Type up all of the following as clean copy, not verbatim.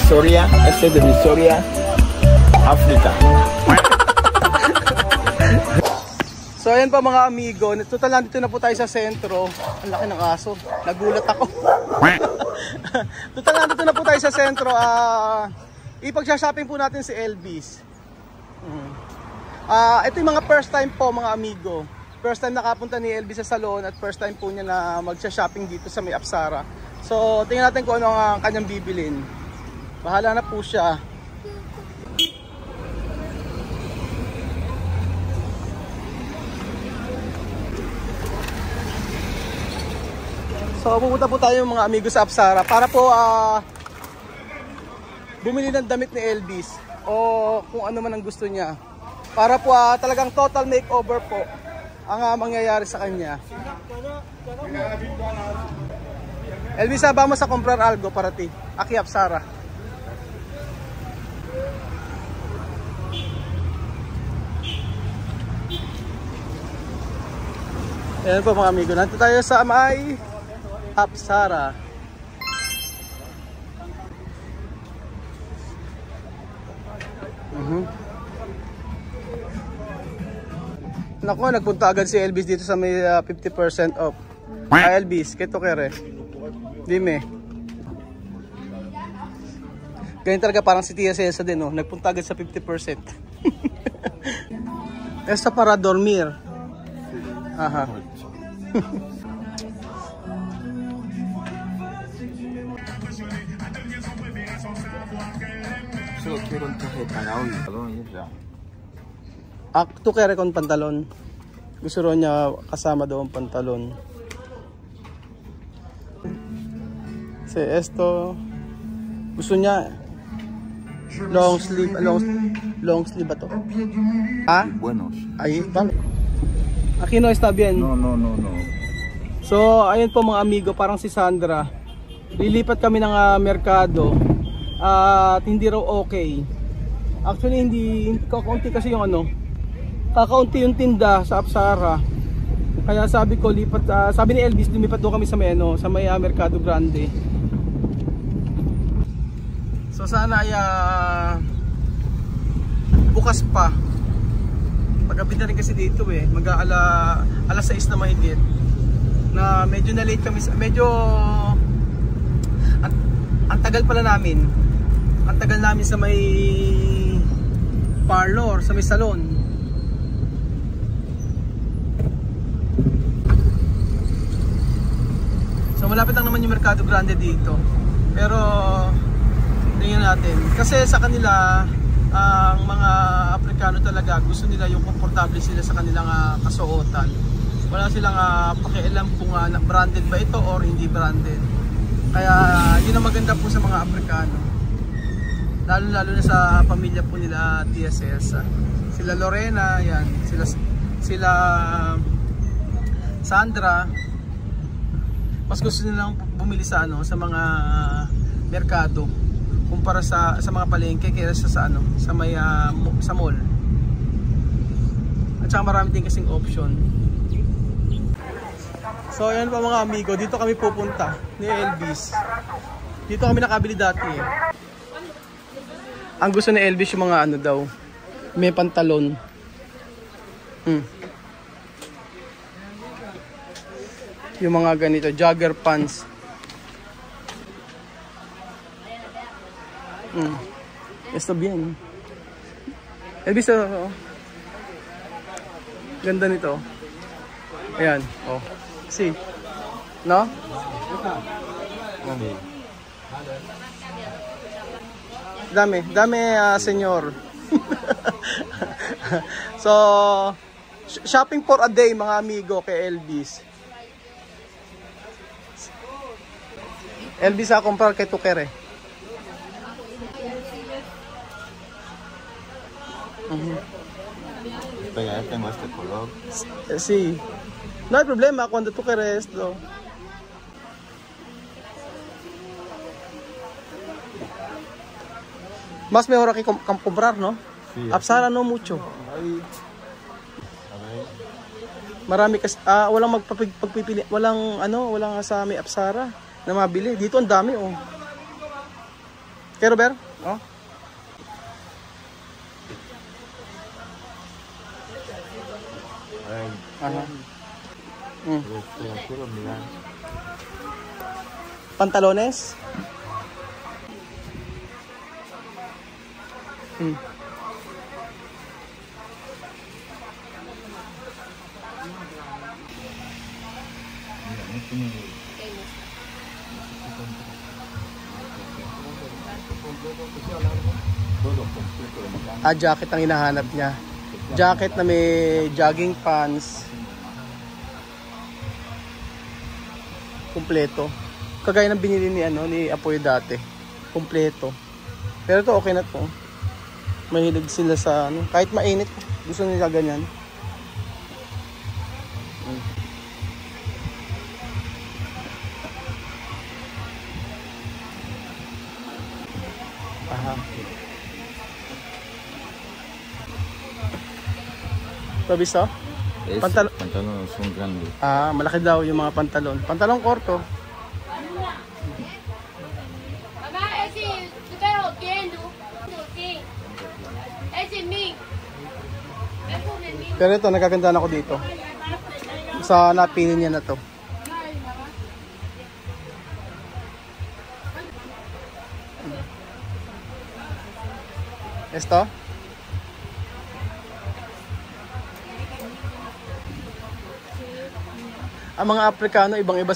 Visoria, este de Visoria, Africa. So ayan pa mga amigo, total nandito na po tayo sa sentro. Ang laki ng aso, nagulat ako. Total nandito na po tayo sa sentro. Ipag-shopping po natin si Elvis. Ito yung mga first time po mga amigo. First time nakapunta ni Elvis sa salon at first time po niya na mag-shopping dito sa may Apsara. So tingnan natin kung ano ang kanyang bibilin. Bahala na po siya. So pupunta po tayo mga amigo sa Apsara para po bumili ng damit ni Elvis o kung ano man ang gusto niya. Para po talagang total makeover po ang mangyayari sa kanya. Elvis, vamos a comprar algo para ti. Aquí Apsara. Ayan po mga amigo, nandito tayo sa may Apsara. Naku, nagpunta agad si Elvis dito sa may 50% off. Elvis, keto kere. Dime. Ganyan talaga parang si Tia Cesa din, no? Nagpunta agad sa 50%. Esta para dormir. Aha. Solo quiero un traje para hoy, perdón, ya. Tu kere kon pantalon. Gusto ro niya kasama daw ang pantalon. Si esto gusto niya long sleeve ba to? Ah? Buenos. Ahí, vale. Aquí no está bien. No. So, ayun po mga amigo, parang si Sandra. Lilipat kami ng merkado at hindi raw okay. Actually, hindi kakaunti kasi yung kakaunti yung tinda sa Apsara. Kaya sabi ko lipat, sabi ni Elvis lumipat doon kami sa may Mercado Grande. So sana ay bukas pa. Paggabi na rin kasi dito alas 6 na mahigit. Na medyo na late kami, medyo ang tagal pala namin. Ang tagal namin sa may parlor, sa may salon. So malapit lang naman yung Mercado Grande dito. Pero tingnan natin. Kasi sa kanila, ang mga Afrikano talaga gusto nila yung komportable sila sa kanilang kasuotan. Wala silang pakialam kung branded ba ito or hindi branded. Kaya yun ang maganda po sa mga Afrikano. Lalo na sa pamilya po nila Tia Cesa. Sila Lorena, yan. Sila Sandra. Mas gusto nilang bumili sa mga merkado kumpara sa mga palengke kaysa sa sa mall. At saka marami din kasing option. So ayan pa mga amigo, dito kami pupunta ni Elvis. Dito kami nakabili dati eh. Ang gusto ni Elvis yung mga daw, may pantalon. Yung mga ganito, jogger pants. Esto bien. Elvis, ganda nito. Ayan, oh. See? No? Dami, senyor. So, shopping for a day mga amigo kay Elvis. Elvis comprar kay Tukere. Pega, tengo este color. Sí. No hay problema cuando tú quieres esto. Más mejor aquí comprar, ¿no? Sí, Apsara no mucho. Ahí. A ver. Marami kasi walang magpapipili, walang sa may Apsara na mabili. Dito ang dami oh. Kero ber? Oh. Ay, Aha. quiero mirar. Pantalones? Jacket ang hinahanap niya. Jacket na may jogging pants. Kumpleto. Kagaya ng binili ni Apoy dati. Kumpleto. Pero ito okay na to. Mahilig sila sa kahit mainit, gusto nila ganyan. Aha. Ito biso? Pantalón son grandes. Malaki daw yung mga pantalon. Pantalon korto. Pero ito, nagagandaan ako dito. Sa napili niya na to. Esto? Ang mga Aprikano ibang-iba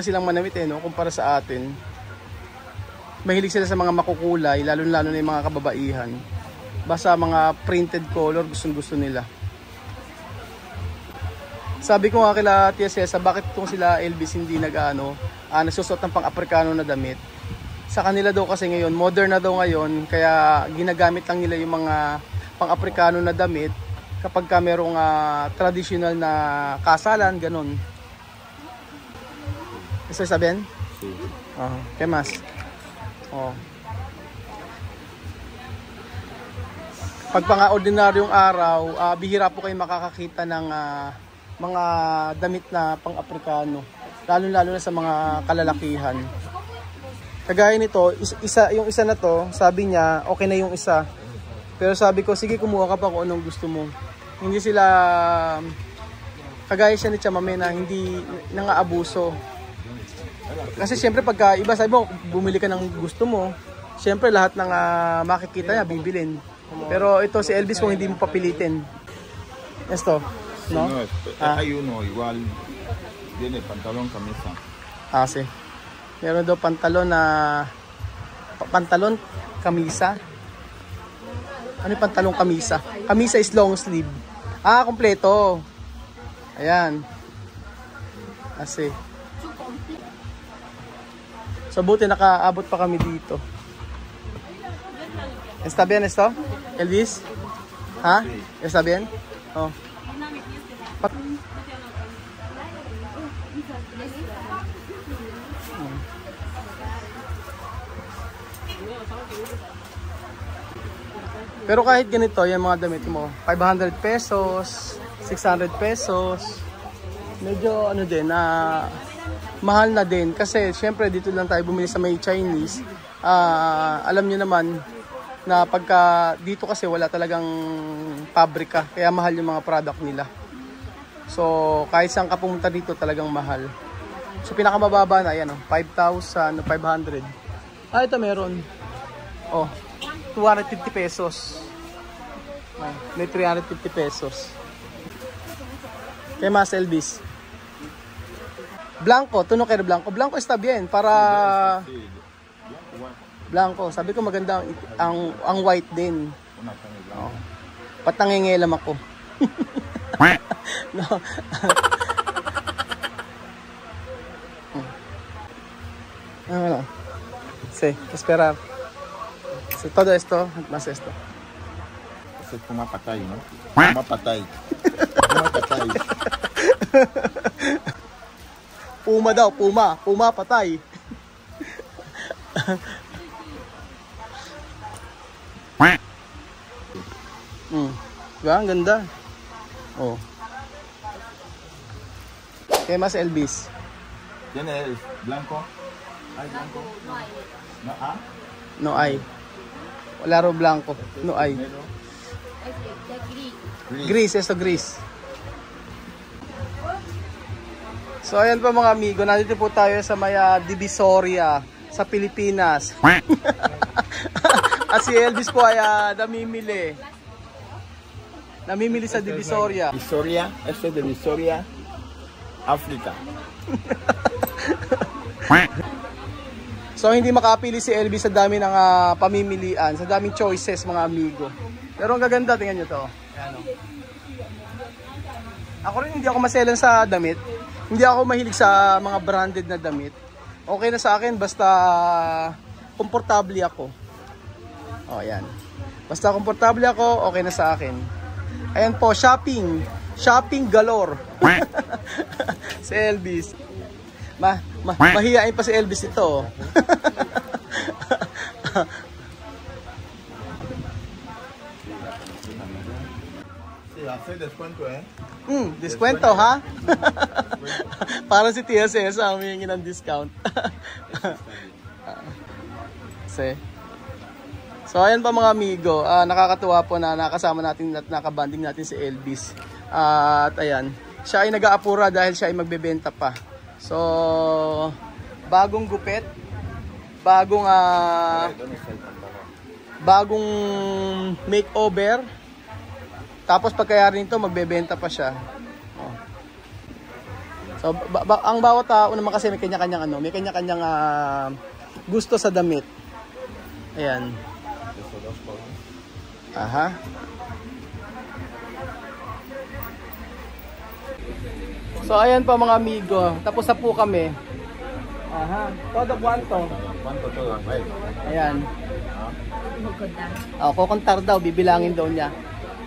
silang manamit no, kumpara sa atin. Mahilig sila sa mga makukulay, lalo-lalo na yung mga kababaihan. Basta mga printed color, gustong-gusto nila. Sabi ko nga kila Tia Cesa, bakit itong sila Elvis hindi nagsusot ng pang-Aprikano na damit? Sa kanila daw kasi ngayon, modern na daw ngayon, kaya ginagamit lang nila yung mga pang-Aprikano na damit kapag ka merong traditional na kasalan, ganun. Gusto sabihin? Sí. ¿Qué más? Pag pang-ordinaryong araw, bihira po kayo makakakita ng mga damit na pang-Aprikano. Lalo-lalo na sa mga kalalakihan. Kagaya nito, yung isa na to, sabi niya, okay na yung isa. Pero sabi ko, sige kumuha ka pa kung anong gusto mo. Hindi sila, kagaya siya ni Chamame na hindi nang-aabuso. Kasi siyempre pagka iba sabi mo, bumili ka ng gusto mo, siyempre lahat ng makikita niya, bibilin. Pero ito si Elvis kung hindi mo papilitin. Esto, no? No, hay uno igual, tiene pantalón, camisa. Sí. Meron daw pantalon kamisa. Ano yung pantalon kamisa? Kamisa is long sleeve. Kompleto. Ayan. Kasi. So buti nakaabot pa kami dito. ¿Está bien esto? Elvis? ¿Está bien? Oh. Pero kahit ganito, yung mga damit mo, 500 pesos, 600 pesos, medyo din, mahal na din. Kasi syempre dito lang tayo bumili sa may Chinese. Alam nyo naman na pagka dito kasi wala talagang pabrika, kaya mahal yung mga product nila. So kahit saan ka pumunta dito talagang mahal. So pinakamababa na, yan 5,500. Ito meron. 250 pesos. May 350 pesos. ¿Qué más, Elvis? Blanco, tuno kay Blanco. Blanco está bien para Blanco. Sabi ko maganda ang white din. Patangingelam ako. No. Bueno. Sí, esperar. Todo esto, más esto. Ese es Puma Patay, ¿no? Puma Patay. Puma Patay. Puma daw, Puma Patay. Diba? Ang ganda. ¿Qué más, Elvis? ¿Tiene el blanco? Ay, blanco. No, ah? No ay. Wala ro blanco. No ay. Negro. Grease, esto grease. So ayan po mga amigo, nandito po tayo sa may Divisoria sa Pilipinas. At si Elvis po ay namimili. Namimili sa Divisoria. Divisoria, este de Divisoria, Africa. So hindi makapili si Elvis sa dami ng pamimilian, sa daming choices mga amigo. Pero ang gaganda, tingnan nyo to. Ayan, oh. Ako rin hindi ako maselan sa damit. Hindi ako mahilig sa mga branded na damit. Okay na sa akin basta komportable ako. Oh, ayan. Basta komportable ako, okay na sa akin. Ayan po, shopping. Shopping galore. Si Elvis. Mahihain pa si Elvis ito. Sí, hace descuento, eh. Diskwento ha? Para si Tia Cesa humihingi ng discount. So ayan pa mga amigo, nakakatuwa po na nakasama natin at nakabanding natin si Elvis. At ayan, siya ay nag-aapura dahil siya ay magbebenta pa. So bagong gupit, bagong makeover. Tapos pagkayari nito magbebenta pa siya. So ang bawat tao naman kasi may kanya-kanyang may kanya-kanyang gusto sa damit. Ayan. Aha. So ayan pa mga amigo, tapos na po kami. Aha. Todo cuánto? ¿Cuánto todo? Ay. Ayan. Kukontar daw, bibilangin daw niya.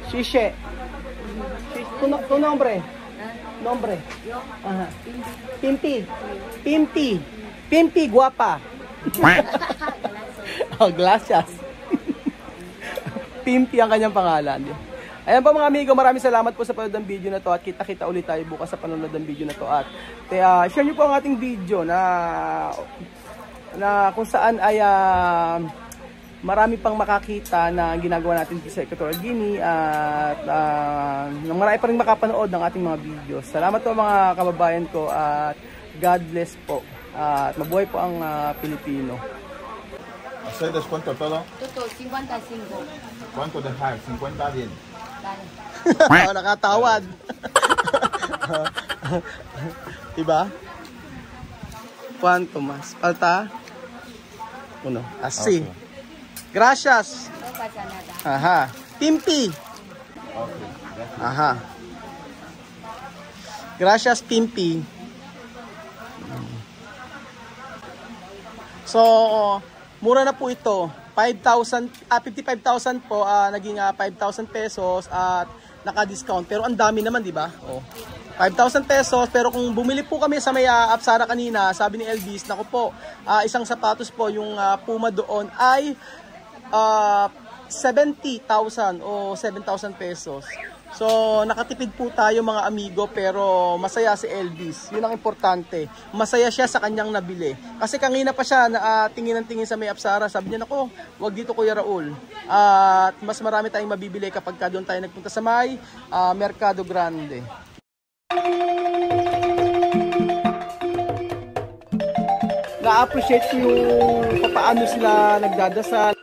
Shishe. Tu nombre. Nombre. Aha. Pimpi. Pimpi. Pimpi guapa. Oh, gracias. Pimpi ang kanyang pangalan. Ayan po mga amigo, maraming salamat po sa panonood ng video na to at kita-kita ulit tayo bukas sa panonood ng video na to at share nyo po ang ating video na kung saan ay marami pang makakita na ginagawa natin sa Equatorial Guinea at marami pa rin makapanood ng ating mga videos. Salamat po mga kababayan ko at God bless po at mabuhay po ang Pilipino. ¿Hace descuento todo? Toto, 55. ¿Cuánto dejar? 50 bien. Dale. Nakatawad. Diba? ¿Cuánto más? Falta? Uno. Así. Okay. Gracias. No pasa nada. Aha. Pimpi. Okay. Aha. Gracias, Pimpi. So, mura na po ito. 55,000 po, naging 5,000 pesos at naka-discount. Pero ang dami naman, di ba? Oh. 5,000 pesos, pero kung bumili po kami sa may Apsara kanina, sabi ni Elvis, naku po, isang sapatos po, yung Puma doon ay 70,000 o 7,000 pesos. So, nakatipid po tayo mga amigo, pero masaya si Elvis. Yun ang importante. Masaya siya sa kanyang nabili. Kasi kanina pa siya tingin ng tingin sa may Apsara. Sabi niya, nako, wag dito Kuya Raul. At mas marami tayong mabibili kapag doon tayo nagpunta sa may Mercado Grande. Na-appreciate ko yung paano sila nagdadasal.